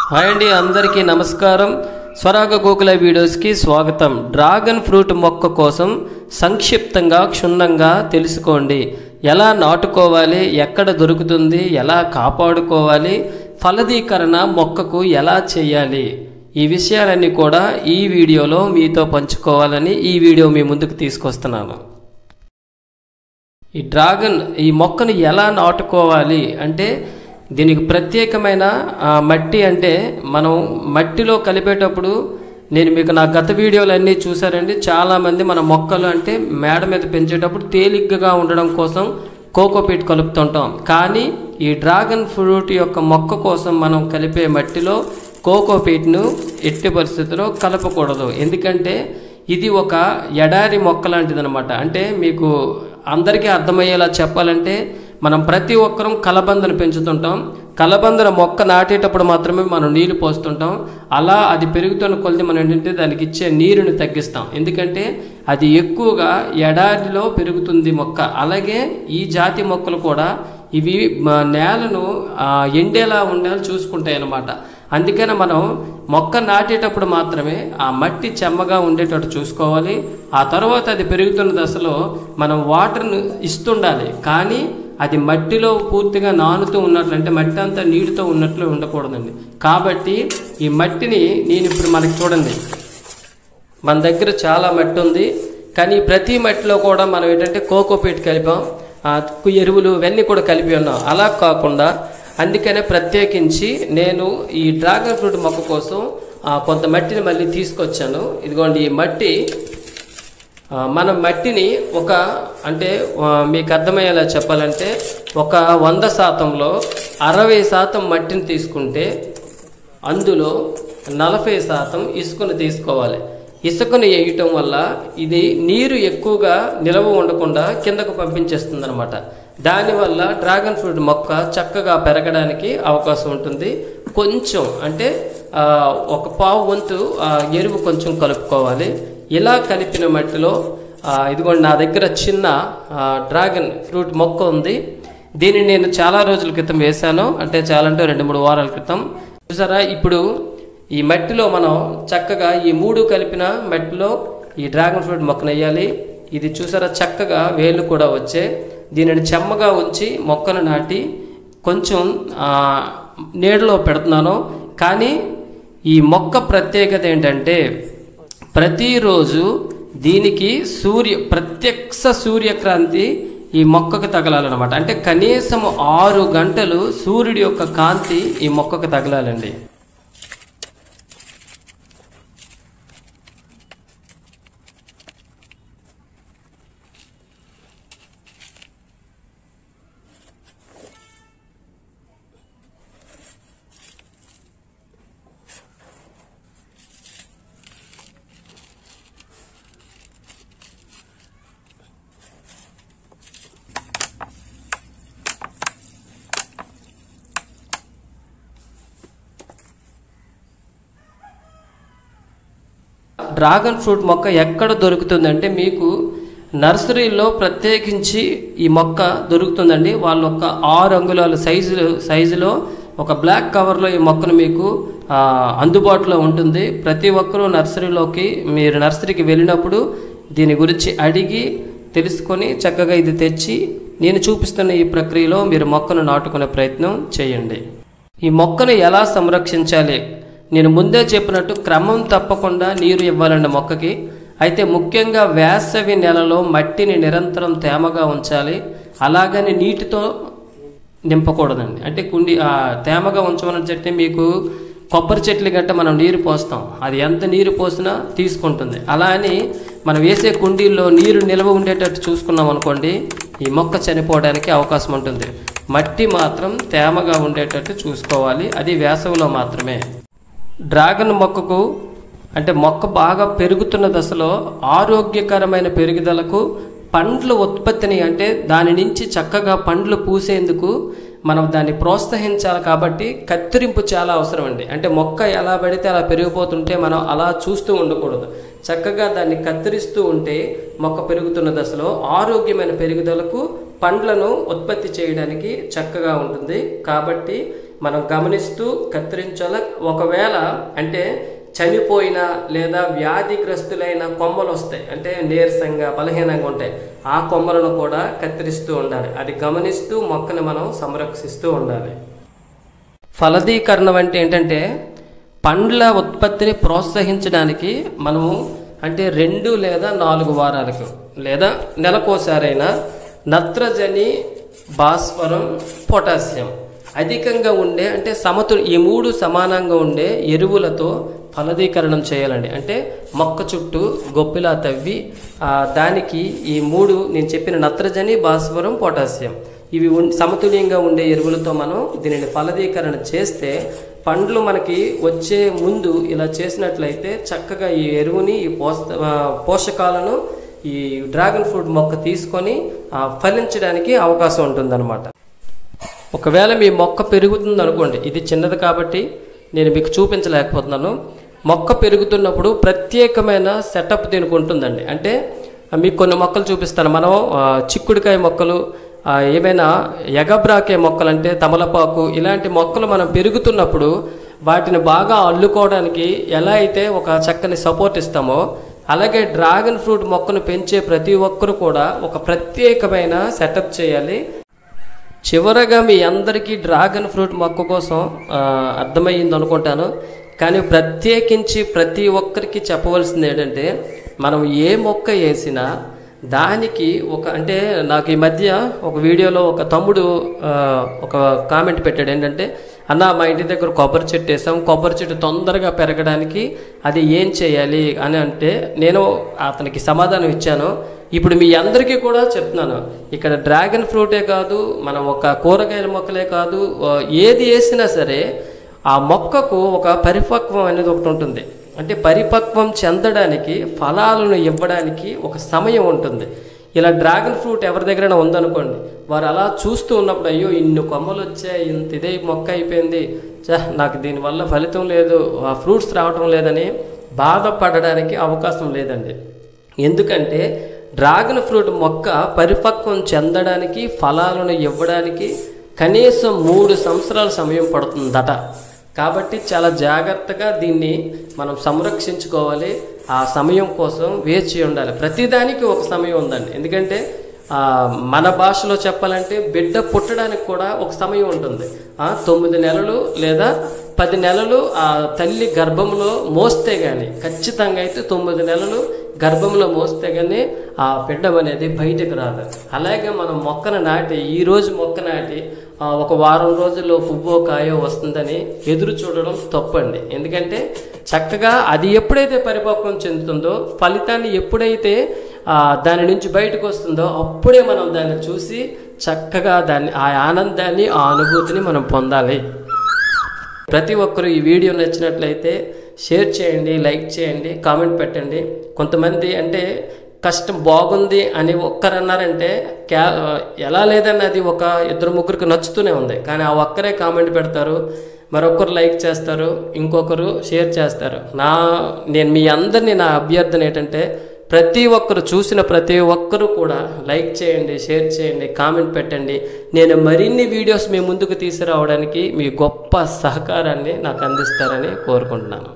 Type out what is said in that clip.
Hi అండి, అందరికీ నమస్కారం. స్వరాగ గోకుల వీడియోస్కి స్వాగతం. డ్రాగన్ ఫ్రూట్ మొక్క కోసం సంక్షిప్తంగా క్షుణ్ణంగా తెలుసుకోండి. ఎలా నాటుకోవాలి, ఎక్కడ దొరుకుతుంది, ఎలా కాపాడుకోవాలి, ఫలదీకరణ మొక్కకు ఎలా చేయాలి, ఈ విషయాలన్నీ కూడా ఈ వీడియోలో మీతో పంచుకోవాలని ఈ వీడియో మీ ముందుకు తీసుకొస్తున్నాను. ఈ మొక్కను ఎలా నాటుకోవాలి అంటే దీనికి ప్రత్యేకమైన మట్టి, అంటే మనం మట్టిలో కలిపేటప్పుడు నేను మీకు నా గత వీడియోలు అన్నీ చూసారండి. చాలామంది మన మొక్కలు అంటే మేడ మీద పెంచేటప్పుడు తేలిగ్గా ఉండడం కోసం కోకోపీట్ కలుపుతుంటాం. కానీ ఈ డ్రాగన్ ఫ్రూట్ యొక్క మొక్క కోసం మనం కలిపే మట్టిలో కోకోపీట్ను ఎట్టి పరిస్థితుల్లో కలపకూడదు. ఎందుకంటే ఇది ఒక ఎడారి మొక్క లాంటిది అనమాట. అంటే మీకు అందరికీ అర్థమయ్యేలా చెప్పాలంటే మనం ప్రతి ఒక్కరం కలబందను పెంచుతుంటాం. కలబందన మొక్క నాటేటప్పుడు మాత్రమే మనం నీళ్లు పోస్తుంటాం. అలా అది పెరుగుతున్న కొలది మనం ఏంటంటే దానికి ఇచ్చే నీరుని తగ్గిస్తాం. ఎందుకంటే అది ఎక్కువగా ఎడారిలో పెరుగుతుంది మొక్క. అలాగే ఈ జాతి మొక్కలు కూడా ఇవి నేలను ఎండేలా ఉండాలి చూసుకుంటాయి అన్నమాట. అందుకని మనం మొక్క నాటేటప్పుడు మాత్రమే ఆ మట్టి చెమ్మగా ఉండేటట్టు చూసుకోవాలి. ఆ తర్వాత అది పెరుగుతున్న దశలో మనం వాటర్ను ఇస్తుండాలి. కానీ అది మట్టిలో పూర్తిగా నానుతూ ఉన్నట్లు, అంటే మట్టి అంతా నీటితో ఉన్నట్లు ఉండకూడదండి. కాబట్టి ఈ మట్టిని నేను ఇప్పుడు మనకి చూడండి, మన దగ్గర చాలా మట్టి ఉంది. కానీ ప్రతి మట్టిలో కూడా మనం ఏంటంటే కోకోపీట్ కలిపాం, ఎరువులు ఇవన్నీ కూడా కలిపి ఉన్నాం. అలా కాకుండా అందుకనే ప్రత్యేకించి నేను ఈ డ్రాగన్ ఫ్రూట్ మొక్క కోసం కొంత మట్టిని మళ్ళీ తీసుకొచ్చాను. ఇదిగోండి ఈ మట్టి. మనం మట్టిని అంటే మీకు అర్థమయ్యేలా చెప్పాలంటే 100%లో 60% మట్టిని తీసుకుంటే అందులో 40% ఇసుకను తీసుకోవాలి. ఇసుకను వేయటం వల్ల ఇది నీరు ఎక్కువగా నిలవ ఉండకుండా కిందకు పంపించేస్తుంది అనమాట. దానివల్ల డ్రాగన్ ఫ్రూట్ మొక్క చక్కగా పెరగడానికి అవకాశం ఉంటుంది. కొంచెం అంటే 1/4 వంతు ఎరువు కొంచెం కలుపుకోవాలి. ఇలా కలిపిన మట్టిలో ఇదిగోండి నా దగ్గర చిన్న డ్రాగన్ ఫ్రూట్ మొక్క ఉంది. దీన్ని నేను చాలా రోజుల క్రితం వేశాను, అంటే 2-3 వారాల క్రితం. చూసారా, ఇప్పుడు ఈ మట్టిలో మనం చక్కగా ఈ 3 కలిపిన మట్టిలో ఈ డ్రాగన్ ఫ్రూట్ మొక్కను వేయాలి. ఇది చూసారా చక్కగా వేళ్ళు కూడా వచ్చే. దీనిని చెమ్మగా ఉంచి మొక్కను నాటి కొంచెం నీడలో పెడుతున్నాను. కానీ ఈ మొక్క ప్రత్యేకత ఏంటంటే ప్రతిరోజు దీనికి ప్రత్యక్ష సూర్యకాంతి ఈ మొక్కకు తగలాలన్నమాట. అంటే కనీసం 6 గంటలు సూర్యుడి యొక్క కాంతి ఈ మొక్కకు తగలాలండి. డ్రాగన్ ఫ్రూట్ మొక్క ఎక్కడ దొరుకుతుందంటే మీకు నర్సరీలో ప్రత్యేకించి ఈ మొక్క దొరుకుతుందండి. వాళ్ళు 6 అంగుళాల సైజులో ఒక బ్లాక్ కవర్లో ఈ మొక్కను మీకు అందుబాటులో ఉంటుంది. ప్రతి ఒక్కరూ మీరు నర్సరీకి వెళ్ళినప్పుడు దీని గురించి అడిగి తెలుసుకొని చక్కగా ఇది తెచ్చి నేను చూపిస్తున్న ఈ ప్రక్రియలో మీరు మొక్కను నాటుకునే ప్రయత్నం చేయండి. ఈ మొక్కను ఎలా సంరక్షించాలి, నేను ముందే చెప్పినట్టు క్రమం తప్పకుండా నీరు ఇవ్వాలండి మొక్కకి. అయితే ముఖ్యంగా వేసవి నెలలో మట్టిని నిరంతరం తేమగా ఉంచాలి. అలాగని నీటితో నింపకూడదండి. అంటే తేమగా ఉంచమని చెప్తే మీకు కొబ్బరి చెట్లు గట్ట మనం నీరు పోస్తాం, అది ఎంత నీరు పోసినా తీసుకుంటుంది. అలా అని మనం వేసే కుండీల్లో నీరు నిల్వ ఉండేటట్టు చూసుకున్నాం అనుకోండి, ఈ మొక్క చనిపోవడానికి అవకాశం ఉంటుంది. మట్టి మాత్రం తేమగా ఉండేటట్టు చూసుకోవాలి, అది వేసవిలో మాత్రమే. డ్రాగన్ మొక్కకు అంటే మొక్క బాగా పెరుగుతున్న దశలో ఆరోగ్యకరమైన పెరుగుదలకు పండ్ల ఉత్పత్తిని, అంటే దాని నుంచి చక్కగా పండ్లు పూసేందుకు మనం దాన్ని ప్రోత్సహించాలి. కాబట్టి కత్తిరింపు చాలా అవసరం అండి. అంటే మొక్క ఎలా పడితే అలా పెరిగిపోతుంటే మనం అలా చూస్తూ ఉండకూడదు. చక్కగా దాన్ని కత్తిరిస్తూ ఉంటే మొక్క పెరుగుతున్న దశలో ఆరోగ్యమైన పెరుగుదలకు పండ్లను ఉత్పత్తి చేయడానికి చక్కగా ఉంటుంది. కాబట్టి మనం గమనిస్తూ కత్తిరించాలి. ఒకవేళ అంటే చనిపోయిన లేదా వ్యాధిగ్రస్తులైన కొమ్మలు వస్తాయి, అంటే నీరసంగా బలహీనంగా ఉంటాయి, ఆ కొమ్మలను కూడా కత్తిరిస్తూ ఉండాలి. అది గమనిస్తూ మొక్కని మనం సంరక్షిస్తూ ఉండాలి. ఫలదీకరణం అంటే ఏంటంటే పండ్ల ఉత్పత్తిని ప్రోత్సహించడానికి మనము అంటే 2 లేదా 4 వారాలకు లేదా నెలకోసారైనా నత్రజని, భాస్వరం, పొటాషియం అధికంగా ఉండే అంటే ఈ 3 సమానంగా ఉండే ఎరువులతో ఫలదీకరణం చేయాలండి. అంటే మొక్క చుట్టూ గొప్పిలా తవ్వి దానికి ఈ 3 నేను చెప్పిన నత్రజని, భాస్వరం, పొటాషియం ఇవి సమతుల్యంగా ఉండే ఎరువులతో మనం దీనిని ఫలదీకరణ చేస్తే పండ్లు మనకి వచ్చే ముందు ఇలా చేసినట్లయితే చక్కగా ఈ ఎరువుని ఈ పోషకాలను ఈ డ్రాగన్ ఫ్రూట్ మొక్క తీసుకొని ఫలించడానికి అవకాశం ఉంటుందన్నమాట. ఒకవేళ మీ మొక్క పెరుగుతుంది అనుకోండి, ఇది చిన్నది కాబట్టి నేను మీకు చూపించలేకపోతున్నాను. మొక్క పెరుగుతున్నప్పుడు ప్రత్యేకమైన సెటప్ దీనికి ఉంటుందండి. అంటే మీకు కొన్ని మొక్కలు చూపిస్తాను. మనం చిక్కుడుకాయ మొక్కలు, ఏమైనా ఎగబ్రాకే మొక్కలు అంటే తమలపాకు ఇలాంటి మొక్కలు మనం పెరుగుతున్నప్పుడు వాటిని బాగా అల్లుకోవడానికి ఎలా అయితే ఒక చక్కని సపోర్ట్ ఇస్తామో అలాగే డ్రాగన్ ఫ్రూట్ మొక్కను పెంచే ప్రతి ఒక్కరు కూడా ఒక ప్రత్యేకమైన సెటప్ చేయాలి. చివరగా మీ అందరికీ డ్రాగన్ ఫ్రూట్ మొక్క కోసం అర్థమయ్యింది అనుకుంటాను. కానీ ప్రత్యేకించి ప్రతి ఒక్కరికి చెప్పవలసింది ఏంటంటే మనం ఏ మొక్క వేసినా దానికి అంటే నాకు ఈ మధ్య ఒక వీడియోలో ఒక తమ్ముడు ఒక కామెంట్ పెట్టాడు. ఏంటంటే అన్న, మా ఇంటి దగ్గర కొబ్బరి చెట్టు వేసాం, కొబ్బరి చెట్టు తొందరగా పెరగడానికి అది ఏం చేయాలి అని అంటే నేను అతనికి సమాధానం ఇచ్చాను. ఇప్పుడు మీ అందరికీ కూడా చెప్తున్నాను, ఇక్కడ డ్రాగన్ ఫ్రూటే కాదు, మనం ఒక కూరగాయల మొక్కలే కాదు, ఏది వేసినా సరే ఆ మొక్కకు ఒక పరిపక్వం అనేది ఒకటి ఉంటుంది. అంటే పరిపక్వం చెందడానికి, ఫలాలను ఇవ్వడానికి ఒక సమయం ఉంటుంది. ఇలా డ్రాగన్ ఫ్రూట్ ఎవరి దగ్గరైనా ఉందనుకోండి, వారు అలా చూస్తూ ఉన్నప్పుడు అయ్యో ఇన్ని కొమ్మలు వచ్చాయి, ఇంత ఇదే మొక్క అయిపోయింది, నాకు దీనివల్ల ఫలితం లేదు, ఆ ఫ్రూట్స్ రావటం లేదని బాధపడడానికి అవకాశం లేదండి. ఎందుకంటే డ్రాగన్ ఫ్రూట్ మొక్క పరిపక్వం చెందడానికి, ఫలాలను ఇవ్వడానికి కనీసం 3 సంవత్సరాల సమయం పడుతుందట. కాబట్టి చాలా జాగ్రత్తగా దీన్ని మనం సంరక్షించుకోవాలి. ఆ సమయం కోసం వేచి ఉండాలి. ప్రతిదానికి ఒక సమయం ఉందండి. ఎందుకంటే మన భాషలో చెప్పాలంటే బిడ్డ పుట్టడానికి కూడా ఒక సమయం ఉంటుంది. 9 నెలలు లేదా 10 నెలలు ఆ తల్లి గర్భంలో మోస్తే కానీ, ఖచ్చితంగా అయితే 9 నెలలు గర్భంలో మోస్తే కానీ ఆ బిడ్డ అనేది బయటకు రాదు. అలాగే మనం మొక్కను నాటి, ఈరోజు మొక్క నాటి ఒక వారం రోజుల్లో పువ్వో కాయో వస్తుందని ఎదురు చూడడం తప్పండి. ఎందుకంటే చక్కగా అది ఎప్పుడైతే పరిపక్వం చెందుతుందో, ఫలితాన్ని ఎప్పుడైతే దాని నుంచి బయటకు వస్తుందో అప్పుడే మనం దాన్ని చూసి చక్కగా ఆ ఆనందాన్ని, ఆ అనుభూతిని మనం పొందాలి. ప్రతి ఒక్కరు ఈ వీడియో నచ్చినట్లయితే షేర్ చేయండి, లైక్ చేయండి, కామెంట్ పెట్టండి. కొంతమంది అంటే కష్టం బాగుంది అని ఒక్కరన్నారంటే ఎలా లేదన్నది ఒక 2-3 నచ్చుతూనే ఉంది. కానీ ఆ ఒక్కరే కామెంట్ పెడతారు, మరొకరు లైక్ చేస్తారు, ఇంకొకరు షేర్ చేస్తారు. నేను మీ అందరినీ నా అభ్యర్థన ఏంటంటే ప్రతి ఒక్కరు చూసిన ప్రతి ఒక్కరు కూడా లైక్ చేయండి, షేర్ చేయండి, కామెంట్ పెట్టండి. నేను మరిన్ని వీడియోస్ మీ ముందుకు తీసుకురావడానికి మీ గొప్ప సహకారాన్ని నాకు అందిస్తారని కోరుకుంటున్నాను.